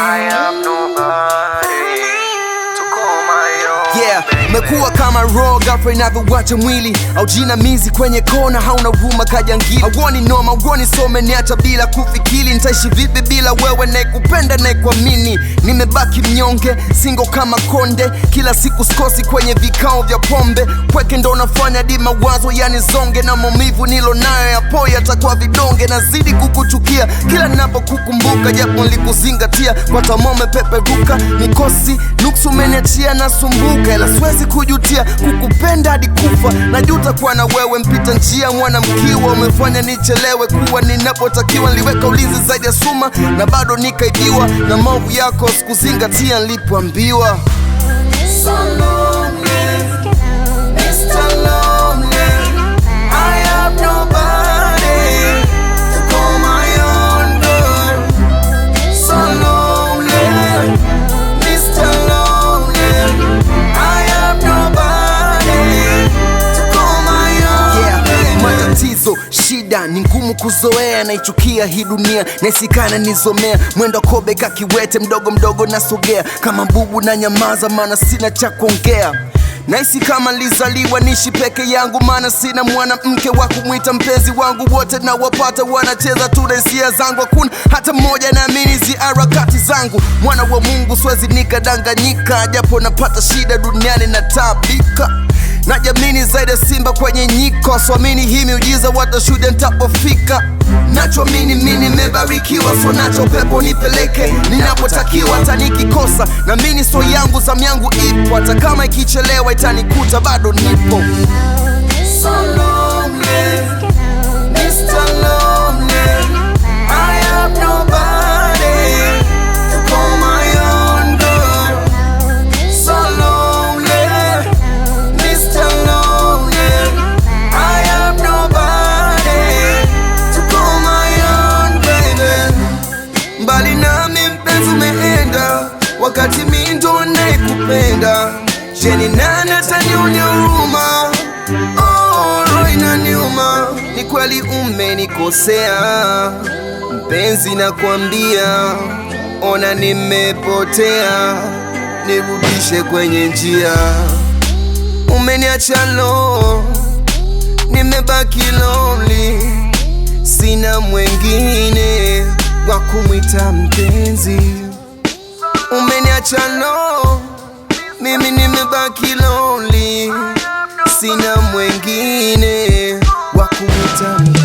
I have nobody to call my own. Yeah, mekuwa kama raw girlfriend inavyowacha mwili au jinamizi kwenye kona, hauna huruma kajangili. Hauoni noma, hauoni some, niacha bila kufikiri. Nitaishi vipi bila wewe naikupenda naikuamini? Nimebaki mnyonge, single kama konde, kila siku skosi kwenye vikao vya pombe. Pweke ndo nafanya di mawazo yani zonge, na maumivu nilo nayo ya poi yatakuwa vidonge. Nazidi kukuchukia kila ninapokukumbuka, japo nilikuzingatia kwa tamome peperuka. Mikosi nuksu umeniachia nasumbuka, ila siwezi kujutia kukupenda hadi kufa. Najuta kuwa na wewe mpita njia, mwana mkiwa umefanya nichelewe kuwa ninapotakiwa. Niliweka ulinzi zaidi ya suma na bado nikaibiwa, na maovu yako sikuzingatia nilipoambiwa. So lonely, Mr. Lonely, I have nobody to call my own girl. So lonely, Mr. Lonely, I have nobody to call my own. Yeah, matatizo shida ni ngumu kuzoea, naichukia hii dunia naisikana nizomea. Mwendo kobe kakiwete, mdogo mdogo nasogea kama mbubu na nyamaza, maana sina cha kuongea. Naisi kama nilizaliwa nishi peke yangu, maana sina mwanamke wa kumwita mpenzi wangu. Wote na wapata wanacheza tu hisia zangu, hakuna hata mmoja naamini zi harakati zangu. Mwana wa Mungu siwezi nikadanganyika, japo napata shida duniani natabika. Najamini zaidi simba kwenye nyiko, swamini hii miujiza watashuhudia nitapofika. Nachoamini mimi nimebarikiwa, so nacho pepo nipeleke ninapotakiwa. Hata nikikosa na mimi so yangu zamu yangu ipo, hata kama ikichelewa itanikuta bado nipo. So lonely, Mr. Lonely, I have nobody to call my own girl. So lonely, Mr. Lonely, I have nobody to call my own baby. Mbali nami mpenzi umeenda, wakati mimi ndo naikupenda. Je, ni nani atanionea huruma? Oh, roho inaniuma. Ni kweli umenikosea mpenzi, nakwambia, ona nimepotea, nirudishe kwenye njia. Umeniacha low, nimebaki lonely, sina mwengine wa kumwita mpenzi. Umeniacha low, mimi nimebaki lonely, sina mwengine wa kumwita mpenzi.